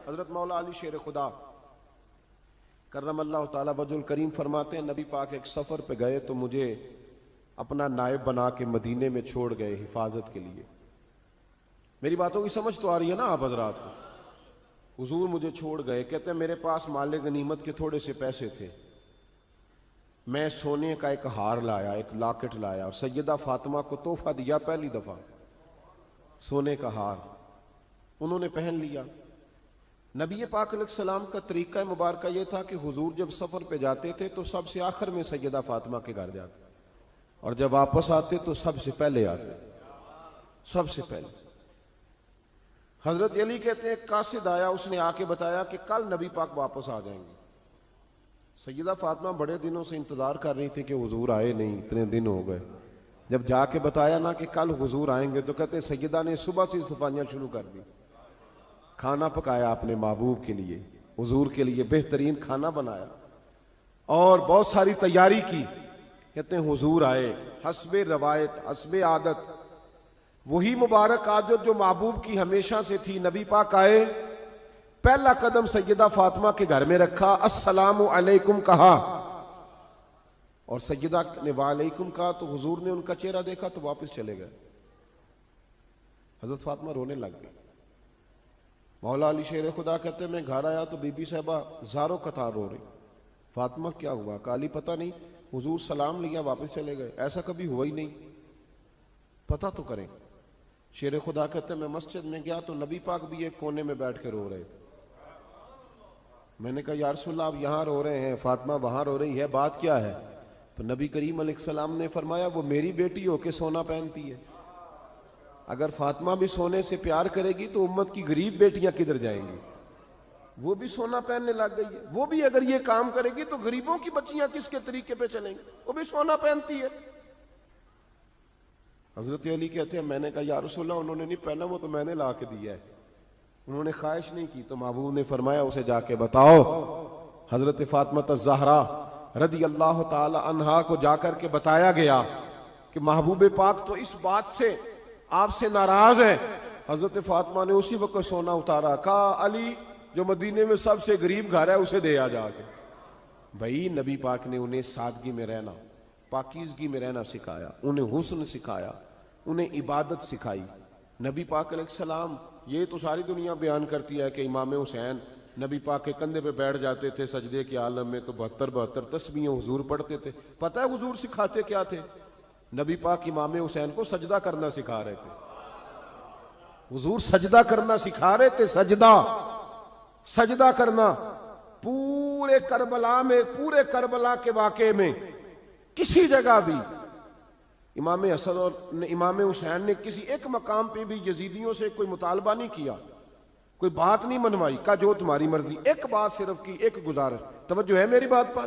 حضرت مولا علی شیر خدا کرم اللہ تعالیٰ وجہ الکریم فرماتے ہیں نبی پاک ایک سفر پہ گئے تو مجھے اپنا نائب بنا کے مدینے میں چھوڑ گئے حفاظت کے لیے. میری باتوں کی سمجھ تو آ رہی ہے نا آپ حضرات کو؟ حضور مجھے چھوڑ گئے، کہتے ہیں میرے پاس مال غنیمت کے تھوڑے سے پیسے تھے، میں سونے کا ایک ہار لایا، ایک لاکٹ لایا اور سیدہ فاطمہ کو تحفہ دیا پہلی دفعہ، سونے کا ہار انہوں نے پہن لیا. نبی پاک علیہ السلام کا طریقہ مبارکہ یہ تھا کہ حضور جب سفر پہ جاتے تھے تو سب سے آخر میں سیدہ فاطمہ کے گھر جاتے اور جب واپس آتے تو سب سے پہلے آتے، سب سے پہلے. حضرت علی کہتے ہیں قاصد آیا، اس نے آ کے بتایا کہ کل نبی پاک واپس آ جائیں گے. سیدہ فاطمہ بڑے دنوں سے انتظار کر رہی تھی کہ حضور آئے نہیں، اتنے دن ہو گئے. جب جا کے بتایا نا کہ کل حضور آئیں گے تو کہتے ہیں سیدہ نے صبح سے صفائیاں شروع کر دی، کھانا پکایا اپنے محبوب کے لیے، حضور کے لیے بہترین کھانا بنایا اور بہت ساری تیاری کی. کہتے ہیں حضور آئے، حسب روایت حسب عادت، وہی مبارک عادت جو محبوب کی ہمیشہ سے تھی. نبی پاک آئے، پہلا قدم سیدہ فاطمہ کے گھر میں رکھا، السلام علیکم کہا اور سیدہ نے وعلیکم کہا تو حضور نے ان کا چہرہ دیکھا تو واپس چلے گئے. حضرت فاطمہ رونے لگ گئی. مولا علی شیر خدا کہتے ہیں میں گھر آیا تو بی بی صاحبہ زاروں قطار رو رہی. فاطمہ کیا ہوا؟ کالی پتہ نہیں، حضور سلام لیا واپس چلے گئے، ایسا کبھی ہوا ہی نہیں، پتہ تو کریں. شیر خدا کہتے ہیں میں مسجد میں گیا تو نبی پاک بھی ایک کونے میں بیٹھ کے رو رہے تھے. میں نے کہا یا رسول اللہ آپ یہاں رو رہے ہیں، فاطمہ وہاں رو رہی ہے، بات کیا ہے؟ تو نبی کریم علیہ السلام نے فرمایا وہ میری بیٹی ہو کے سونا پہنتی ہے، اگر فاطمہ بھی سونے سے پیار کرے گی تو امت کی غریب بیٹیاں کدھر جائیں گی؟ وہ بھی سونا پہننے لگ گئی ہے، وہ بھی اگر یہ کام کرے گی تو غریبوں کی بچیاں کس کے طریقے پہ چلیں گی؟ وہ بھی سونا پہنتی ہے. حضرت علی کہتے ہیں میں نے کہا یا رسول اللہ انہوں نے نہیں پہنا، وہ تو میں نے لا کے دیا ہے، انہوں نے خواہش نہیں کی. تو محبوب نے فرمایا اسے جا کے بتاؤ. حضرت فاطمہ الزہرا رضی اللہ تعالی عنہا کو جا کر کے بتایا گیا کہ محبوب پاک تو اس بات سے آپ سے ناراض ہے. حضرت فاطمہ نے اسی وقت سونا اتارا، کہا علی جو مدینے میں سب سے غریب گھر ہے اسے دے آ جا کے. بھائی نبی پاک نے انہیں سادگی میں رہنا، پاکیزگی میں رہنا سکھایا، انہیں حسن سکھایا، انہیں عبادت سکھائی. نبی پاک علیہ السلام، یہ تو ساری دنیا بیان کرتی ہے کہ امام حسین نبی پاک کے کندھے پہ بیٹھ جاتے تھے سجدے کے عالم میں تو 72 تسبیحیں حضور پڑھتے تھے. پتہ ہے حضور سکھاتے کیا تھے؟ نبی پاک امام حسین کو سجدہ کرنا سکھا رہے تھے. حضور سجدہ کرنا سکھا رہے تھے، سجدہ کرنا. پورے کربلا کے واقعے میں کسی جگہ بھی امام حسن اور امام حسین نے کسی ایک مقام پہ بھی یزیدیوں سے کوئی مطالبہ نہیں کیا، کوئی بات نہیں منوائی، کہا جو تمہاری مرضی. ایک بات صرف کی، ایک گزارش، توجہ ہے میری بات پر،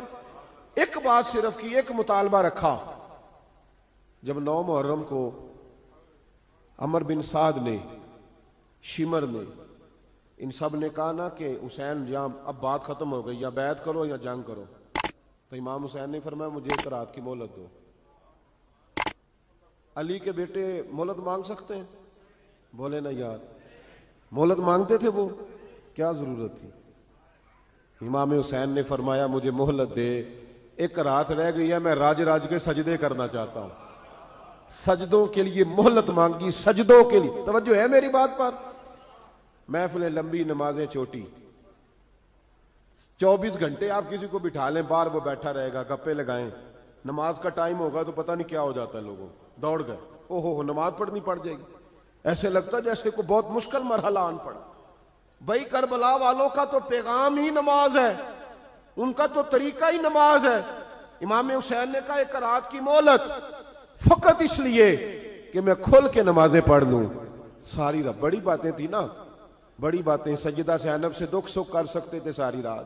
ایک بات صرف کی، ایک مطالبہ رکھا. جب 9 محرم کو عمر بن سعد نے، شمر نے، ان سب نے کہا نا کہ حسین یا اب بات ختم ہو گئی، یا بیعت کرو یا جنگ کرو، تو امام حسین نے فرمایا مجھے ایک رات کی مہلت دو. علی کے بیٹے مہلت مانگ سکتے ہیں؟ بولے نا یار، مہلت مانگتے تھے وہ؟ کیا ضرورت تھی؟ امام حسین نے فرمایا مجھے مہلت دے، ایک رات رہ گئی ہے، میں راج کے سجدے کرنا چاہتا ہوں. سجدوں کے لیے مہلت مانگی، سجدوں کے لیے. توجہ ہے میری بات پر؟ محفلیں لمبی، نمازیں چھوٹی. 24 گھنٹے آپ کسی کو بٹھا لیں باہر، وہ بیٹھا رہے گا، گپے لگائیں. نماز کا ٹائم ہوگا تو پتہ نہیں کیا ہو جاتا ہے، لوگوں دوڑ گئے، او ہو نماز پڑھنی پڑ جائے گی. ایسے لگتا جیسے کوئی بہت مشکل مرحلہ آن پڑا. بھائی کربلا والوں کا تو پیغام ہی نماز ہے، ان کا تو طریقہ ہی نماز ہے. امام حسین نے کہا ایک رات کی مہلت، فقط اس لیے کہ میں کھل کے نمازیں پڑھ لوں. ساری رات بڑی باتیں تھی نا، بڑی باتیں. سیدہ زینب سے دکھ سکھ کر سکتے تھے ساری رات،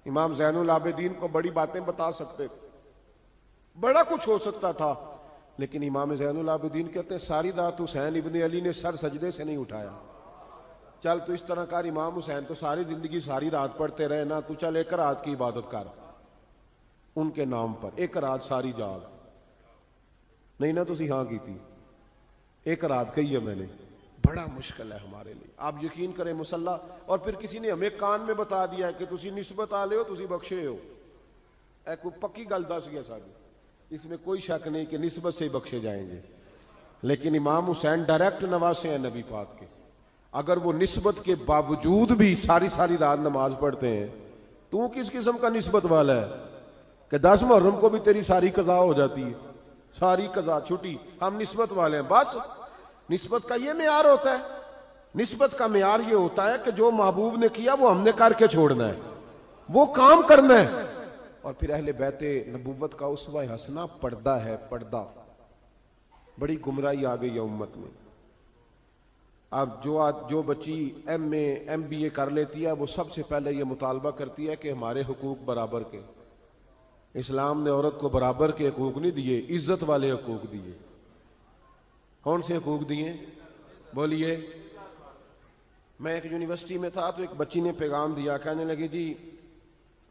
امام زین العابدین کو بڑی باتیں بتا سکتے تھے، بڑا کچھ ہو سکتا تھا. لیکن امام زین العابدین کہتے ہیں ساری رات حسین ابن علی نے سر سجدے سے نہیں اٹھایا. چل تو اس طرح کر، امام حسین تو ساری زندگی ساری رات پڑھتے رہے نا، تو چل ایک رات کی عبادت کر ان کے نام پر، ایک رات ساری جاگ. نہیں نا تسی ہاں کی تھی، ایک رات کہی ہے میں نے، بڑا مشکل ہے ہمارے لیے. آپ یقین کریں مسلح, اور پھر کسی نے ہمیں کان میں بتا دیا ہے کہ تسی نسبت آ لے ہو, تسی بخشے ہو. اے کوئی پکی گل دس گیا ساری, اس میں کوئی شک نہیں کہ نسبت سے ہی بخشے جائیں گے. لیکن امام حسین ڈائریکٹ نواسے ہیں نبی پاک کے. اگر وہ نسبت کے باوجود بھی ساری ساری رات نماز پڑھتے ہیں, تو کس قسم کا نسبت والا ہے کہ 10 محرم کو بھی تیری ساری قضا ہو جاتی ہے, ساری قضا چھٹی, ہم نسبت والے ہیں. بس نسبت کا یہ معیار ہوتا ہے. نسبت کا معیار یہ ہوتا ہے کہ جو محبوب نے کیا وہ ہم نے کر کے چھوڑنا ہے, وہ کام کرنا ہے. اور پھر اہل بیت نبوت کا اسوہ حسنہ پردہ ہے. پردہ بڑی گمراہی آ گئی ہے امت میں. اب جو بچی ایم اے ایم بی اے کر لیتی ہے, وہ سب سے پہلے یہ مطالبہ کرتی ہے کہ ہمارے حقوق برابر کے. اسلام نے عورت کو برابر کے حقوق نہیں دیے, عزت والے حقوق دیے. کون سے حقوق دیے بولیے؟ میں ایک یونیورسٹی میں تھا تو ایک بچی نے پیغام دیا, کہنے لگی جی,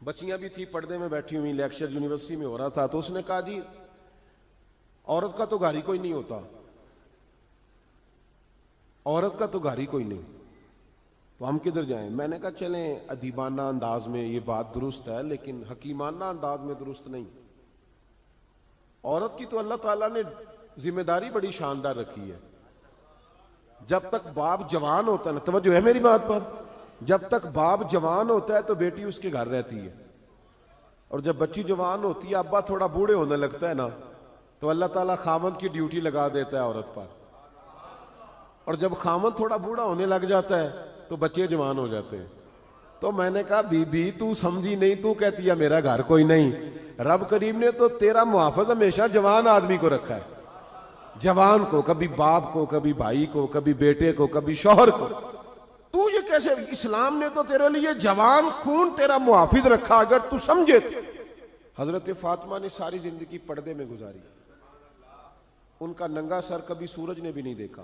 بچیاں بھی تھی پردے میں بیٹھی ہوئی, لیکچر یونیورسٹی میں ہو رہا تھا, تو اس نے کہا جی عورت کا تو گھر ہی کوئی نہیں ہوتا, عورت کا تو گھر ہی کوئی نہیں, تو ہم کدھر جائیں؟ میں نے کہا چلیں ادیبانہ انداز میں یہ بات درست ہے, لیکن حکیمانہ انداز میں درست نہیں. عورت کی تو اللہ تعالیٰ نے ذمہ داری بڑی شاندار رکھی ہے. جب تک باپ جوان ہوتا ہے نا, توجہ ہے میری بات پر, جب تک باپ جوان ہوتا ہے تو بیٹی اس کے گھر رہتی ہے, اور جب بچی جوان ہوتی ہے, ابا تھوڑا بوڑھے ہونے لگتا ہے نا, تو اللہ تعالیٰ خامند کی ڈیوٹی لگا دیتا ہے عورت پر. اور جب خامند تھوڑا بوڑھا ہونے لگ جاتا ہے تو بچے جوان ہو جاتے ہیں. تو میں نے کہا بی بی تو سمجھی نہیں, تو کہتی ہے میرا گھر کوئی نہیں. رب کریم نے تو تیرا محافظ ہمیشہ جوان آدمی کو رکھا ہے, جوان کو, کبھی باپ کو, کبھی بھائی کو, کبھی بیٹے کو, کبھی شوہر کو. تو یہ کیسے؟ اسلام نے تو تیرے لیے جوان خون تیرا محافظ رکھا, اگر تو سمجھے. حضرت فاطمہ نے ساری زندگی پردے میں گزاری, ان کا ننگا سر کبھی سورج نے بھی نہیں دیکھا.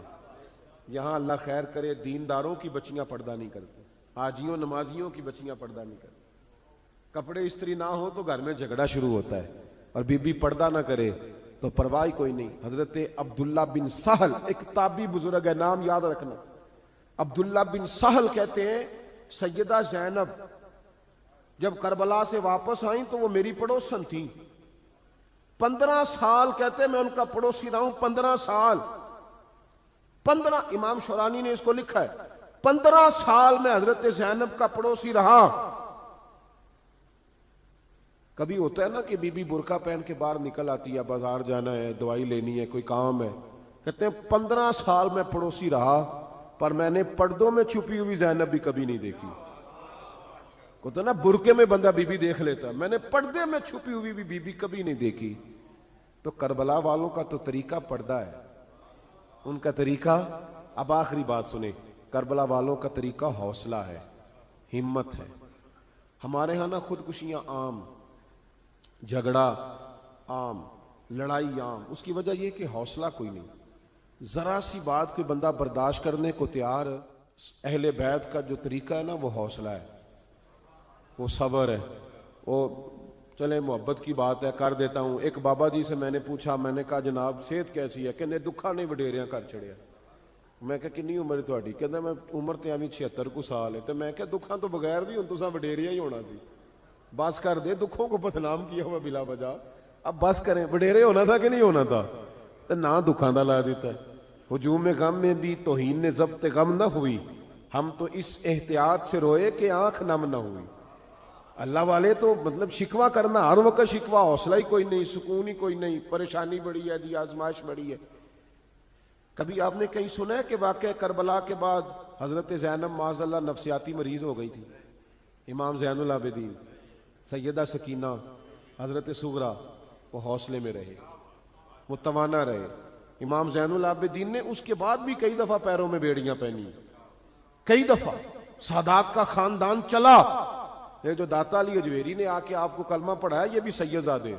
یہاں اللہ خیر کرے دینداروں کی بچیاں پردہ نہیں کرتی, حاجیوں نمازیوں کی بچیاں پردہ نہیں کرتی. کپڑے استری نہ ہو تو گھر میں جھگڑا شروع ہوتا ہے, اور بی بی پردہ نہ کرے تو پرواہ کوئی نہیں. حضرت عبداللہ بن سہل ایک تابعی بزرگ ہے, نام یاد رکھنا. عبداللہ بن سہل کہتے ہیں سیدہ زینب جب کربلا سے واپس آئیں تو وہ میری پڑوسن تھیں. 15 سال کہتے ہیں میں ان کا پڑوسی رہا ہوں, 15 سال. 15, امام شورانی نے اس کو لکھا ہے, 15 سال میں حضرت زینب کا پڑوسی رہا. کبھی ہوتا ہے نا کہ بی بی برقع پہن کے باہر نکل آتی ہے, بازار جانا ہے, دوائی لینی ہے, کوئی کام ہے. کہتے ہیں 15 سال میں پڑوسی رہا, پر میں نے پردوں میں چھپی ہوئی زینب بھی کبھی نہیں دیکھی. ہوتا ہے نا برقعے میں بندہ بی بی دیکھ لیتا, میں نے پردے میں چھپی ہوئی بھی بی بی کبھی نہیں دیکھی. تو کربلا والوں کا تو طریقہ پردہ ہے, ان کا طریقہ. اب آخری بات سنیں, کربلا والوں کا طریقہ حوصلہ ہے, ہمت ہے. ہمارے ہاں نا خودکشیاں عام, جھگڑا عام, لڑائی عام. اس کی وجہ یہ کہ حوصلہ کوئی نہیں. ذرا سی بات کوئی بندہ برداشت کرنے کو تیار. اہل بیت کا جو طریقہ ہے نا وہ حوصلہ ہے, وہ صبر ہے. وہ چلے محبت کی بات ہے کر دیتا ہوں. ایک بابا جی سے میں نے پوچھا, میں نے کہا جناب صحت کیسی ہے؟ کہنے دکھا نہیں وڈیریاں کر چڑیا. میں کہا کنی عمر تھوڑی؟ کہنا میں عمر تے آویں 76 کو سال ہے. تو میں کہا دکھاں تو بغیر بھی ہوں تساں وڈیریا ہی ہونا سی. بس کر دے, دکھوں کو بدنام کیا ہوا بلا وجہ. اب بس کریں, وڈیرے ہونا تھا کہ نہیں ہونا تھا؟ تو نہ دکھاں دا لا دیتا ہے. ہجوم غم میں بھی توہین نے ضبط غم نہ ہوئی, ہم تو اس احتیاط سے روئے کہ آنکھ نم نہ ہوئی. اللہ والے تو مطلب شکوہ کرنا ہر وقت شکوہ, حوصلہ ہی کوئی نہیں, سکون ہی کوئی نہیں, پریشانی بڑی ہے جی, آزمائش بڑی ہے. کبھی آپ نے کہیں سنا ہے کہ واقعہ کربلا کے بعد حضرت زینب معاذ اللہ نفسیاتی مریض ہو گئی تھی؟ امام زین العابدین, سیدہ سکینہ, حضرت صغرا, وہ حوصلے میں رہے, متوانا رہے. امام زین العابدین نے اس کے بعد بھی کئی دفعہ پیروں میں بیڑیاں پہنی, کئی دفعہ. سادات کا خاندان چلا. یہ جو داتا علی اجویری نے آ کے آپ کو کلمہ پڑھایا, یہ بھی سید زادے,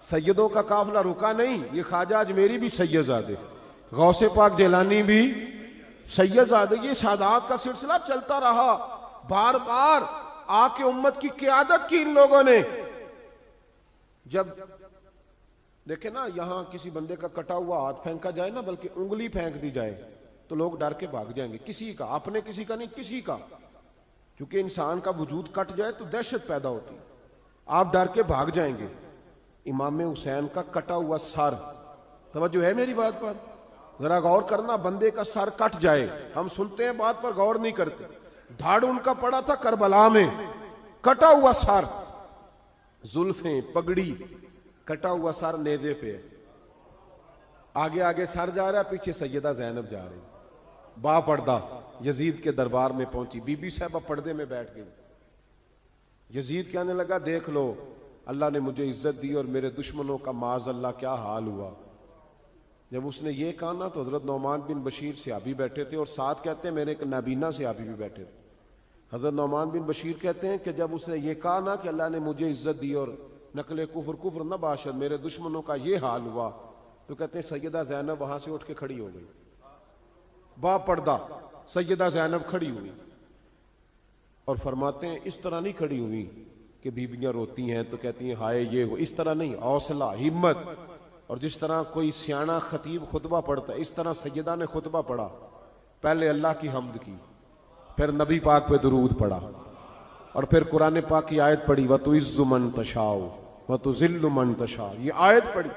سیدوں کا قافلہ رکا نہیں. یہ خواجہ اجمیری بھی سید زادے, غوث پاک جیلانی بھی سید زادے. یہ سادات کا سلسلہ چلتا رہا. بار بار آ کے امت کی قیادت کی ان لوگوں نے. جب دیکھیں نا یہاں کسی بندے کا کٹا ہوا ہاتھ پھینکا جائے نا, بلکہ انگلی پھینک دی جائے, تو لوگ ڈر کے بھاگ جائیں گے. کسی کا، اپنے کسی کا نہیں، کسی کا. کیونکہ انسان کا وجود کٹ جائے تو دہشت پیدا ہوتی ہے. آپ ڈر کے بھاگ جائیں گے. امام حسین کا کٹا ہوا سر، توجہ ہے میری بات پر؟ ذرا غور کرنا. بندے کا سر کٹ جائے، ہم سنتے ہیں بات پر غور نہیں کرتے. دھاڑ ان کا پڑا تھا کربلا میں، کٹا ہوا سر، زلفیں، پگڑی، کٹا ہوا سر نیزے پہ. آگے آگے سر جا رہا ہے، پیچھے سیدہ زینب جا رہی، با پردہ یزید کے دربار میں پہنچی. بی بی صاحبہ پردے میں بیٹھ گئی. یزید کہنے لگا دیکھ لو اللہ نے مجھے عزت دی اور میرے دشمنوں کا معاذ اللہ کیا حال ہوا. جب اس نے یہ کہا نا تو حضرت نعمان بن بشیر صحابی بیٹھے تھے، اور ساتھ کہتے ہیں میرے ایک نابینا صحابی بھی بیٹھے تھے. حضرت نعمان بن بشیر کہتے ہیں کہ جب اس نے یہ کہا نا کہ اللہ نے مجھے عزت دی اور نقل کفر کفر نہ باشد، میرے دشمنوں کا یہ حال ہوا، تو کہتے ہیں سیدہ زینب وہاں سے اٹھ کے کھڑی ہو گئی. با پردہ سیدہ زینب کھڑی ہوئی اور فرماتے ہیں اس طرح نہیں کھڑی ہوئی کہ بیویاں روتی ہیں تو کہتی ہیں ہائے یہ ہو، اس طرح نہیں، حوصلہ، ہمت. اور جس طرح کوئی سیاںہ خطیب خطبہ پڑھتا ہے اس طرح سیدہ نے خطبہ پڑھا. پہلے اللہ کی حمد کی، پھر نبی پاک پہ درود پڑھا، اور پھر قرآن پاک کی آیت پڑھی وَتُعِزُّ مَن تَشَاءُ وَتُذِلُّ مَن تَشَاءُ. یہ آیت پڑھی.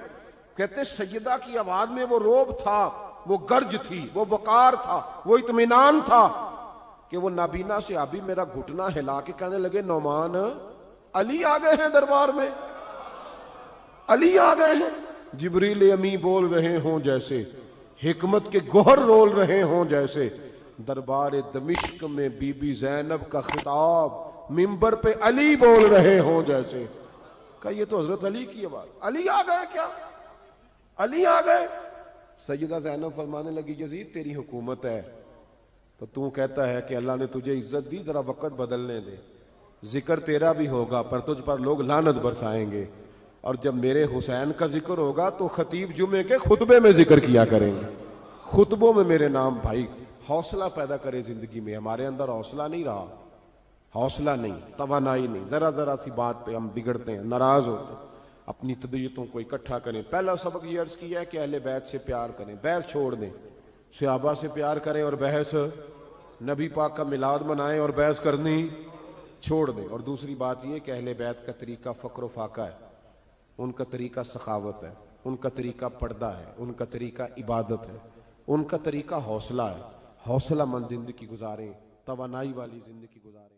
کہتے سیدہ کی آواز میں وہ روب تھا، وہ گرج تھی، وہ وقار تھا، وہ اطمینان تھا کہ وہ نابینا صحابی میرا گھٹنا ہلا کے کہنے لگے نعمان علی آ گئے ہیں دربار میں، علی آ گئے ہیں. جبریل امی بول رہے ہوں جیسے، حکمت کے گوہر رول رہے ہوں جیسے. دربار دمشق میں بی بی زینب کا خطاب منبر پہ علی بول رہے ہوں جیسے. کہ یہ تو حضرت علی کی آواز. علی آ گئے کیا؟ علی آ گئے. سیدہ زینب فرمانے لگی یزید تیری حکومت ہے تو کہتا ہے کہ اللہ نے تجھے عزت دی، ذرا وقت بدلنے دے، ذکر تیرا بھی ہوگا پر تجھ پر لوگ لعنت برسائیں گے. اور جب میرے حسین کا ذکر ہوگا تو خطیب جمعے کے خطبے میں ذکر کیا کریں گے، خطبوں میں میرے نام. بھائی حوصلہ پیدا کرے زندگی میں. ہمارے اندر حوصلہ نہیں رہا، حوصلہ نہیں، توانائی نہیں. ذرا ذرا سی بات پہ ہم بگڑتے ہیں، ناراض ہوتے ہیں. اپنی طبیعتوں کو اکٹھا کریں. پہلا سبق یہ عرض کیا ہے کہ اہل بیت سے پیار کریں، بحث چھوڑ دیں. صحابہ سے پیار کریں اور بحث، نبی پاک کا میلاد منائیں اور بحث کرنی چھوڑ دیں. اور دوسری بات یہ کہ اہل بیت کا طریقہ فقر و فاقہ ہے، ان کا طریقہ سخاوت ہے، ان کا طریقہ پردہ ہے، ان کا طریقہ عبادت ہے، ان کا طریقہ حوصلہ ہے. حوصلہ مند زندگی گزاریں، توانائی والی زندگی گزاریں.